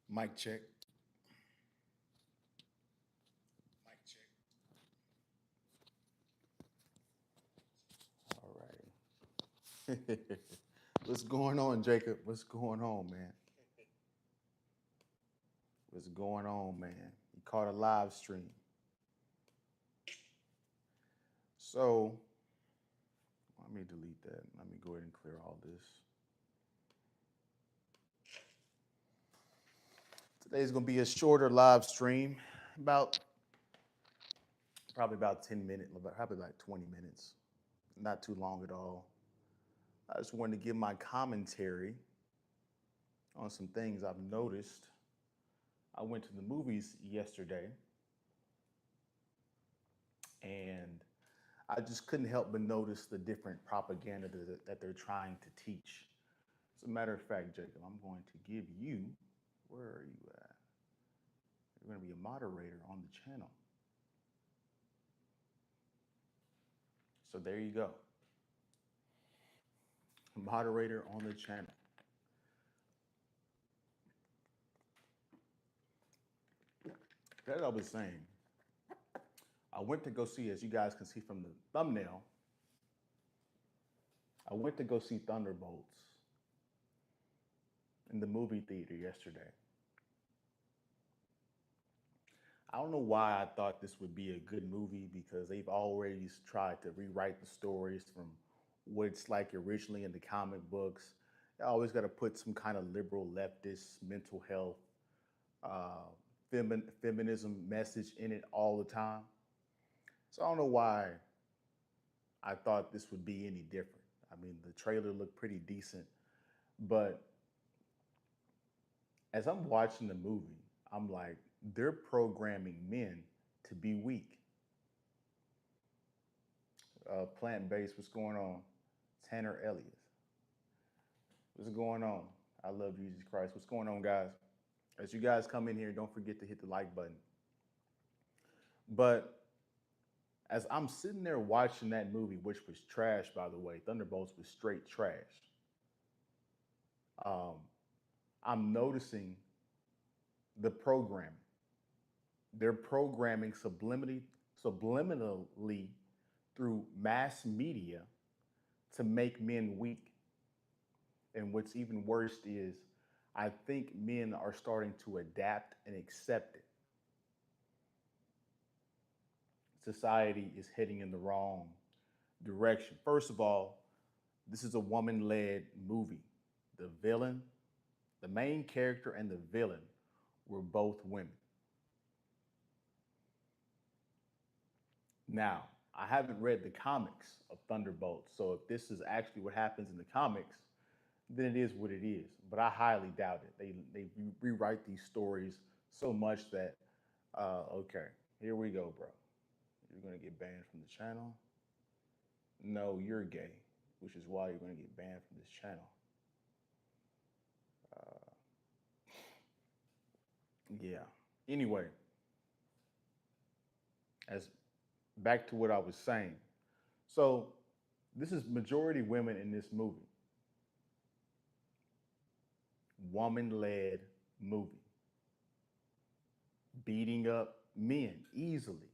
Mic check. Mic check. All right. What's going on, Jacob? What's going on, man? What's going on, man? You caught a live stream. So let me delete that. Let me go ahead and clear all this. Today's gonna be a shorter live stream, about probably about 10 minutes, probably like 20 minutes. Not too long at all. I just wanted to give my commentary on some things I've noticed. I went to the movies yesterday and I just couldn't help but notice the different propaganda that they're trying to teach. As a matter of fact, Jacob, I'm going to give you, where are you at? You're going to be a moderator on the channel. So there you go. Moderator on the channel. That I was saying, I went to go see, as you guys can see from the thumbnail, I went to go see Thunderbolts in the movie theater yesterday. I don't know why I thought this would be a good movie because they've already tried to rewrite the stories from what it's like originally in the comic books. They always got to put some kind of liberal, leftist, mental health, uh, feminism message in it all the time. So I don't know why I thought this would be any different. I mean, the trailer looked pretty decent, but as I'm watching the movie, I'm like, they're programming men to be weak. Plant based, what's going on? Tanner Elliott, what's going on? I love Jesus Christ. What's going on, guys? As you guys come in here, don't forget to hit the like button. But as I'm sitting there watching that movie, which was trash, by the way, Thunderbolts was straight trash. Um, I'm noticing the programming. They're programming subliminally through mass media to make men weak. And what's even worse is, I think men are starting to adapt and accept it. Society is heading in the wrong direction. First of all, this is a woman led movie. The villain, the main character, and the villain were both women. Now, I haven't read the comics of Thunderbolts, so if this is actually what happens in the comics, then it is what it is. But I highly doubt it. They rewrite these stories so much that okay, here we go, bro. You're gonna get banned from the channel. No, you're gay, which is why you're gonna get banned from this channel. Uh, yeah. Anyway, as back to what I was saying. So this is majority women in this movie. Woman-led movie. Beating up men easily.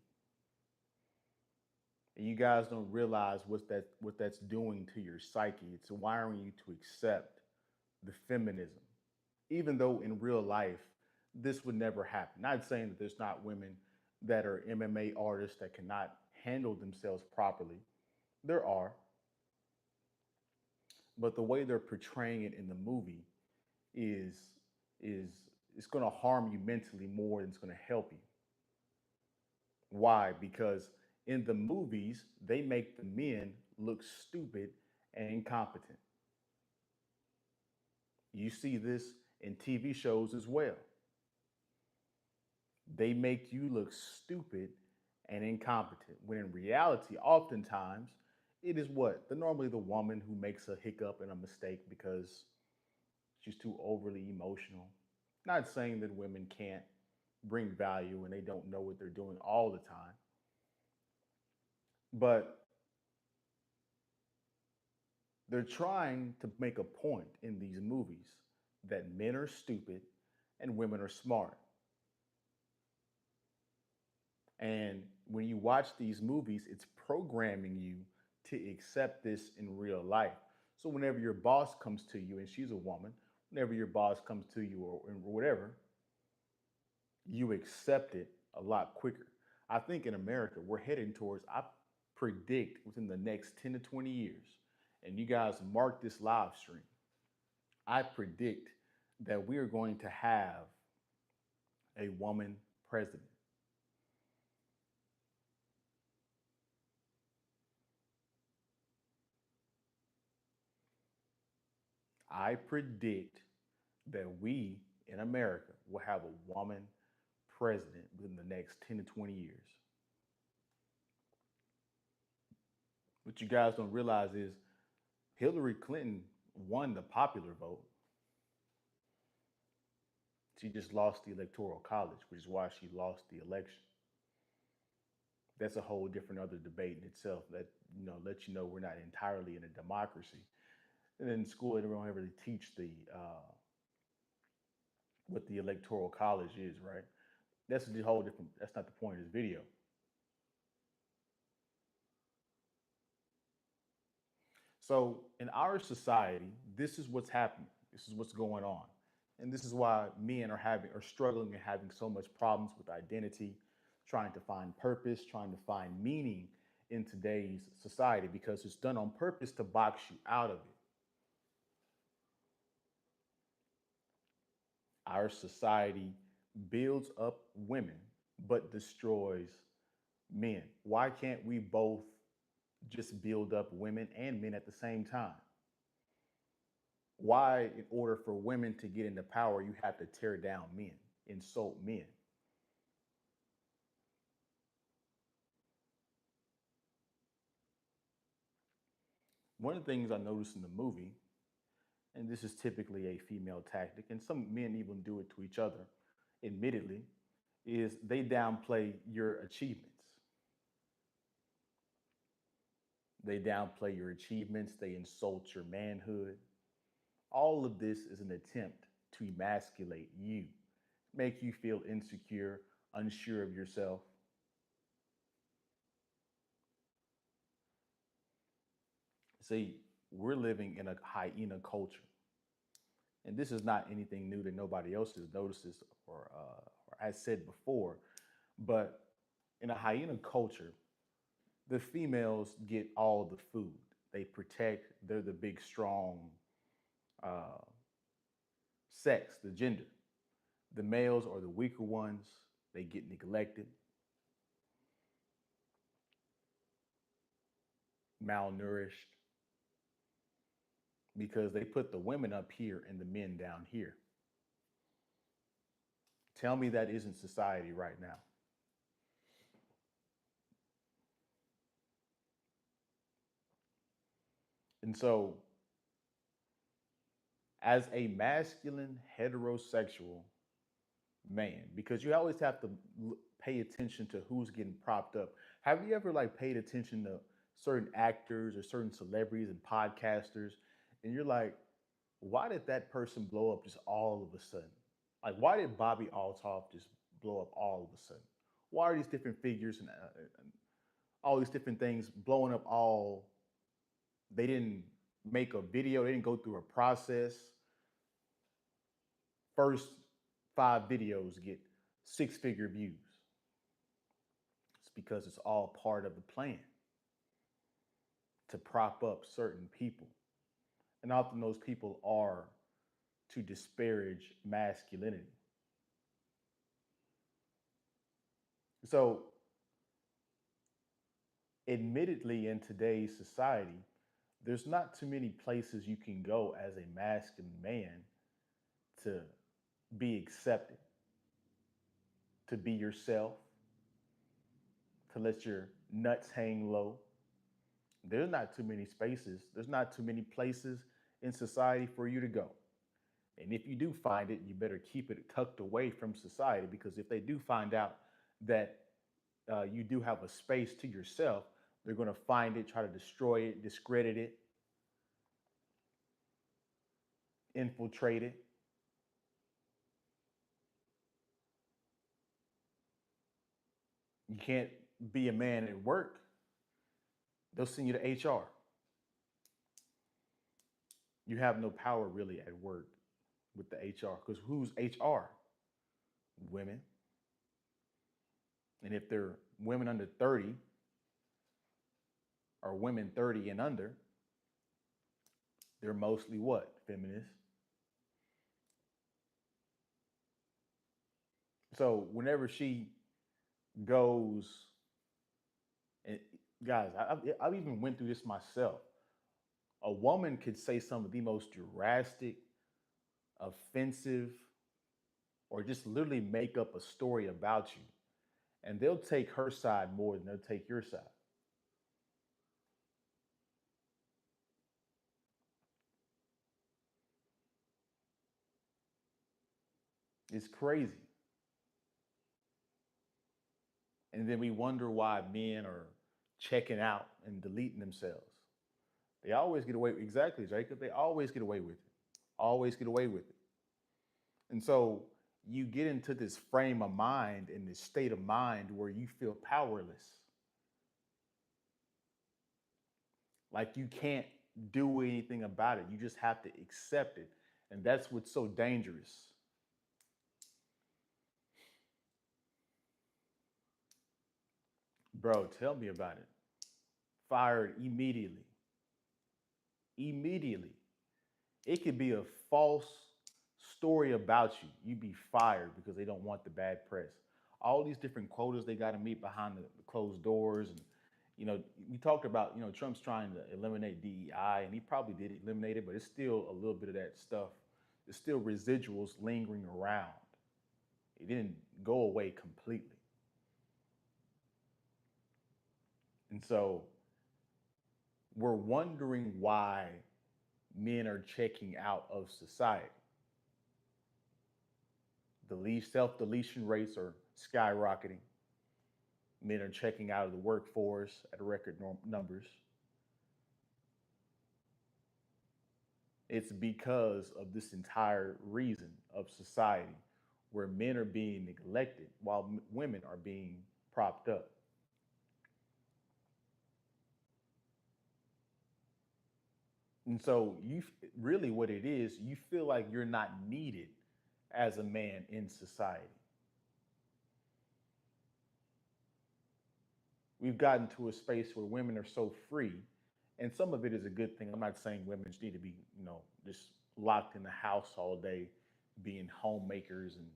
And you guys don't realize what that's doing to your psyche. It's wiring you to accept the feminism. Even though in real life this would never happen. Not saying that there's not women that are MMA artists that cannot handle themselves properly. There are. But the way they're portraying it in the movie is is it's going to harm you mentally more than it's going to help you. Why? Because in the movies, they make the men look stupid and incompetent. You see this in TV shows as well. They make you look stupid and incompetent, when in reality, oftentimes, it is what? Normally the woman who makes a hiccup and a mistake because she's too overly emotional. Not saying that women can't bring value and they don't know what they're doing all the time, but they're trying to make a point in these movies that men are stupid and women are smart. And when you watch these movies, it's programming you to accept this in real life. So whenever your boss comes to you, and she's a woman, whenever your boss comes to you or whatever, you accept it a lot quicker. I think in America, we're heading towards, I predict within the next 10 to 20 years, and you guys mark this live stream, I predict that we are going to have a woman president. I predict that we in America will have a woman president within the next 10 to 20 years. What you guys don't realize is Hillary Clinton won the popular vote. She just lost the electoral college, which is why she lost the election. That's a whole different other debate in itself that, lets you know we're not entirely in a democracy. And in school, they don't ever really teach the what the electoral college is, right? That's a whole different. That's not the point of this video. So in our society, this is what's happening. This is what's going on, and this is why men are struggling and having so much problems with identity, trying to find purpose, trying to find meaning in today's society because it's done on purpose to box you out of it. Our society builds up women but destroys men. Why can't we both just build up women and men at the same time? Why, in order for women to get into power, you have to tear down men, insult men? One of the things I noticed in the movie, and this is typically a female tactic, and some men even do it to each other, admittedly, is they downplay your achievements. They downplay your achievements, they insult your manhood. All of this is an attempt to emasculate you, make you feel insecure, unsure of yourself. See, we're living in a hyena culture. And this is not anything new that nobody else has noticed this or has said before. But in a hyena culture, the females get all the food. They protect, they're the big, strong uh, sex, the gender. The males are the weaker ones. They get neglected, malnourished, because they put the women up here and the men down here. Tell me that isn't society right now. And so, as a masculine heterosexual man, because you always have to pay attention to who's getting propped up. Have you ever like paid attention to certain actors or certain celebrities and podcasters, and you're like, why did that person blow up just all of a sudden? Like, why did Bobby Altoff just blow up all of a sudden? Why are these different figures and all these different things blowing up all? They didn't make a video. They didn't go through a process. First 5 videos get six-figure views. It's because it's all part of the plan to prop up certain people. And often those people are to disparage masculinity. So, admittedly, in today's society, there's not too many places you can go as a masculine man to be accepted, to be yourself, to let your nuts hang low. There's not too many spaces, there's not too many places in society for you to go. And if you do find it, you better keep it tucked away from society because if they do find out that you do have a space to yourself, they're going to find it, try to destroy it, discredit it, infiltrate it. You can't be a man at work. They'll send you to HR. You have no power really at work with the HR because who's HR? Women. And if they're women under 30 or women 30 and under, they're mostly what? Feminists. So whenever she goes, and guys, I've even went through this myself. A woman could say some of the most drastic, offensive, or just literally make up a story about you, and they'll take her side more than they'll take your side. It's crazy. And then we wonder why men are checking out and deleting themselves. They always get away, exactly, Jacob. They always get away with it. Always get away with it. And so you get into this frame of mind and this state of mind where you feel powerless. Like you can't do anything about it. You just have to accept it. And that's what's so dangerous. Bro, tell me about it. Fired immediately. Immediately. It could be a false story about you. You be fired because they don't want the bad press. All these different quotas they got to meet behind the closed doors. And, we talked about, Trump's trying to eliminate DEI, and he probably did eliminate it, but it's still a little bit of that stuff. There's still residuals lingering around. It didn't go away completely. And so we're wondering why men are checking out of society. The self deletion rates are skyrocketing. Men are checking out of the workforce at record numbers. It's because of this entire reason of society where men are being neglected while women are being propped up. And so you really what it is, you feel like you're not needed as a man in society. We've gotten to a space where women are so free, and some of it is a good thing. I'm not saying women just need to be, just locked in the house all day, being homemakers and,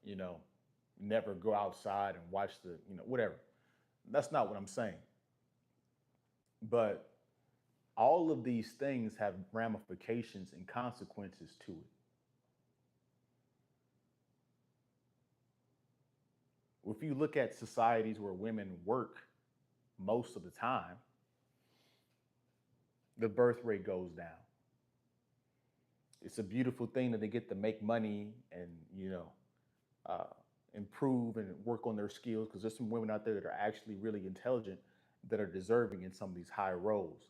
you know, never go outside and watch the, whatever. That's not what I'm saying. But all of these things have ramifications and consequences to it. If you look at societies where women work most of the time, the birth rate goes down. It's a beautiful thing that they get to make money and, uh, improve and work on their skills because there's some women out there that are actually really intelligent that are deserving in some of these high roles.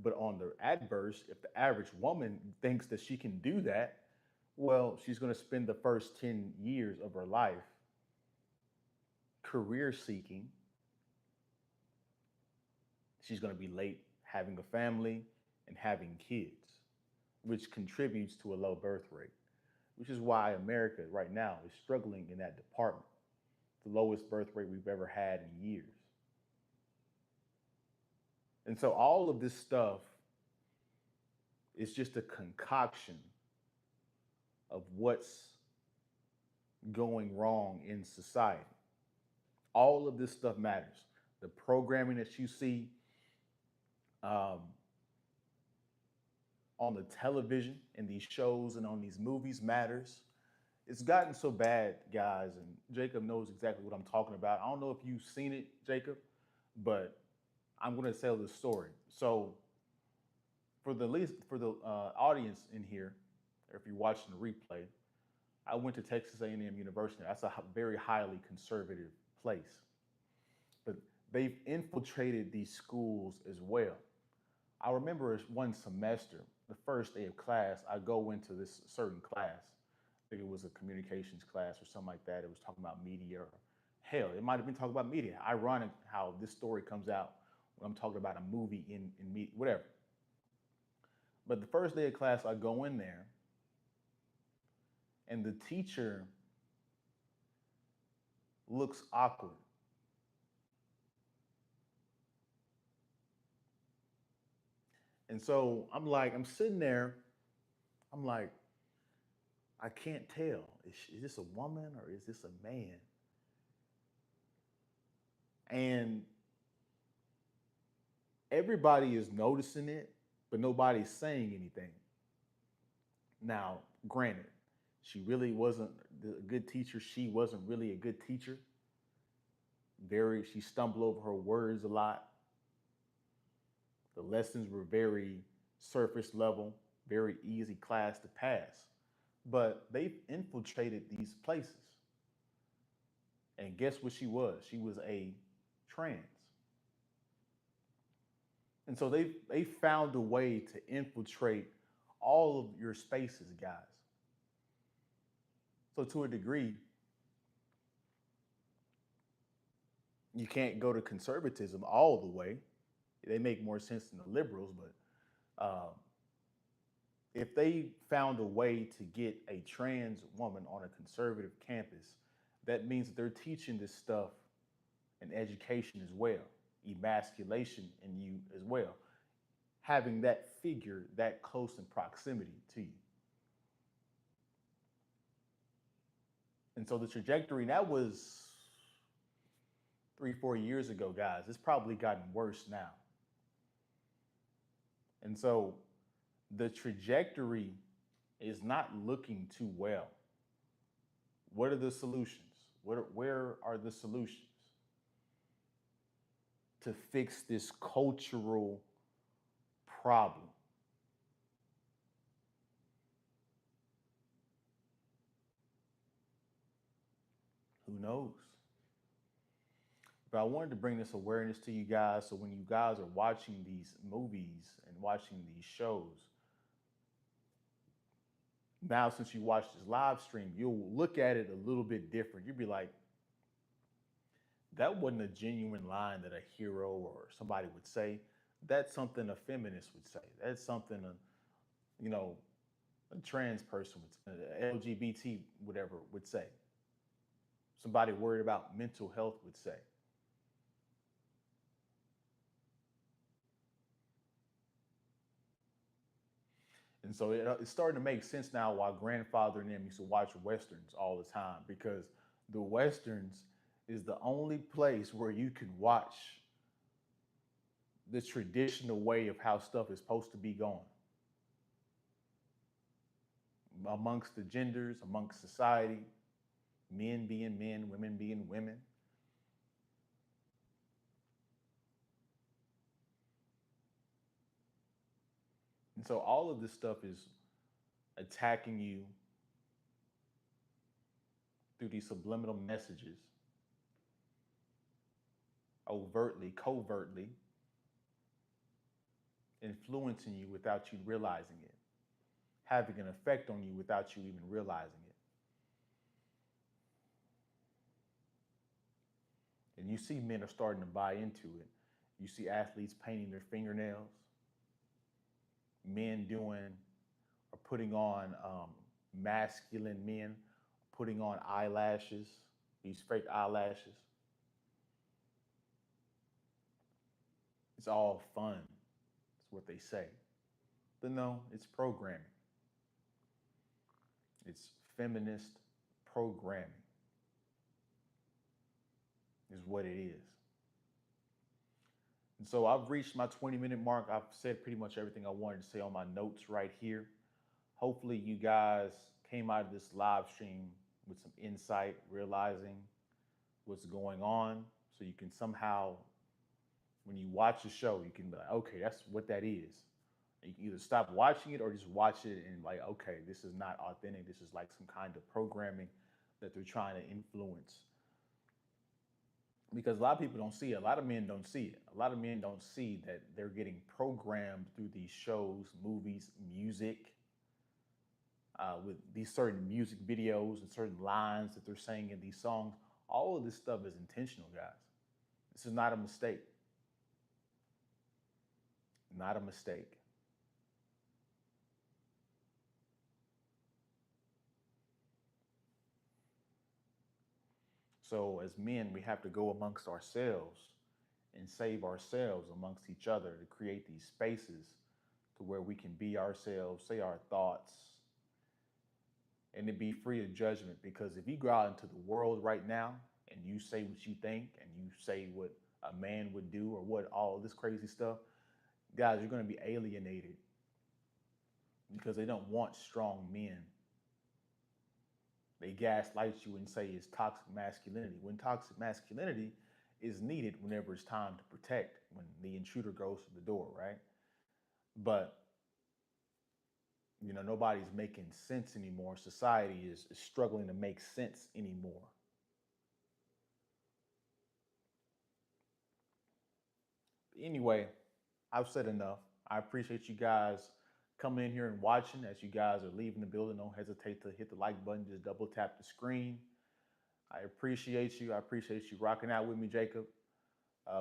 But on the adverse, if the average woman thinks that she can do that, well, she's going to spend the first 10 years of her life career seeking. She's going to be late having a family and having kids, which contributes to a low birth rate, which is why America right now is struggling in that department. The lowest birth rate we've ever had in years. And so all of this stuff is just a concoction of what's going wrong in society. All of this stuff matters. The programming that you see um, on the television and these shows and on these movies matters. It's gotten so bad, guys, and Jacob knows exactly what I'm talking about. I don't know if you've seen it, Jacob, but I'm going to tell this story. So, for the audience in here, or if you're watching the replay, I went to Texas A&M University. That's a very highly conservative place, but they've infiltrated these schools as well. I remember one semester, the first day of class, I go into this certain class. I think it was a communications class or something like that. It was talking about media or Hell, it might have been talking about media. Ironic how this story comes out when I'm talking about a movie in media, whatever. But the first day of class, I go in there, and the teacher looks awkward. And so I'm sitting there, I'm like, I can't tell. Is this a woman or is this a man? And everybody is noticing it, but nobody's saying anything. Now, granted, she really wasn't a good teacher. She wasn't really a good teacher. She stumbled over her words a lot. The lessons were very surface level, very easy class to pass. But they've infiltrated these places. And guess what she was? She was a trans. And so they found a way to infiltrate all of your spaces, guys. So to a degree, you can't go to conservatism all the way. They make more sense than the liberals, but if they found a way to get a trans woman on a conservative campus, that means that they're teaching this stuff in education as well, emasculation in you as well, having that figure that close in proximity to you. And so the trajectory, that was 3, 4 years ago, guys. It's probably gotten worse now. And so the trajectory is not looking too well. What are the solutions? Where are the solutions to fix this cultural problem? Who knows? But I wanted to bring this awareness to you guys so when you guys are watching these movies and watching these shows, now since you watch this live stream, you'll look at it a little bit different. You'll be like, that wasn't a genuine line that a hero or somebody would say. That's something a feminist would say. That's something you know, a trans person would say, LGBT, whatever, would say. Somebody worried about mental health would say. And so it's starting to make sense now why grandfather and them used to watch Westerns all the time, because the Westerns is the only place where you can watch the traditional way of how stuff is supposed to be going amongst the genders, amongst society, men being men, women being women. And so all of this stuff is attacking you through these subliminal messages, overtly, covertly, influencing you without you realizing it, having an effect on you without you even realizing it. And you see men are starting to buy into it. You see athletes painting their fingernails, men doing or putting on masculine men, putting on eyelashes, these fake eyelashes. It's all fun. That's what they say. But no, it's programming. It's feminist programming, is what it is. And so I've reached my 20-minute mark. I've said pretty much everything I wanted to say on my notes right here. Hopefully, you guys came out of this live stream with some insight, realizing what's going on, so you can somehow, when you watch the show, you can be like, okay, that's what that is. You can either stop watching it or just watch it and like, okay, this is not authentic. This is like some kind of programming that they're trying to influence. Because a lot of people don't see it. A lot of men don't see it. A lot of men don't see that they're getting programmed through these shows, movies, music, with these certain music videos and certain lines that they're saying in these songs. All of this stuff is intentional, guys. This is not a mistake. Not a mistake. So, as men, we have to go amongst ourselves and save ourselves amongst each other to create these spaces to where we can be ourselves, say our thoughts, and to be free of judgment. Because if you go out into the world right now and you say what you think and you say what a man would do or what all this crazy stuff, guys, you're going to be alienated because they don't want strong men. They gaslight you and say it's toxic masculinity, when toxic masculinity is needed whenever it's time to protect, when the intruder goes to the door, right? But nobody's making sense anymore. Society is struggling to make sense anymore. Anyway, I've said enough. I appreciate you guys coming in here and watching. As you guys are leaving the building, don't hesitate to hit the like button. Just double tap the screen. I appreciate you. I appreciate you rocking out with me, Jacob.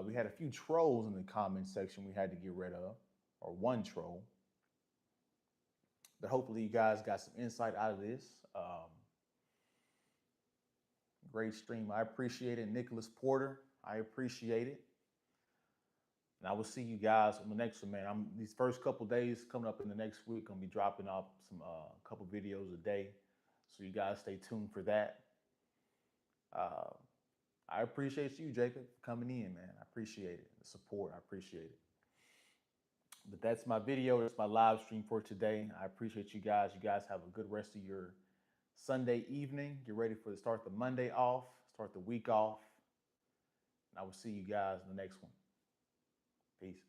We had a few trolls in the comment section we had to get rid of, or one troll. But hopefully you guys got some insight out of this. Great stream. I appreciate it. Nicholas Porter, I appreciate it. And I will see you guys on the next one, man. I'm these first couple days coming up in the next week. I'm gonna be dropping off some couple videos a day, so you guys stay tuned for that. I appreciate you, Jacob, coming in, man. I appreciate it. The support, I appreciate it. But that's my video. That's my live stream for today. I appreciate you guys. You guys have a good rest of your Sunday evening. Get ready for the start the Monday off, start the week off. And I will see you guys in the next one. Peace.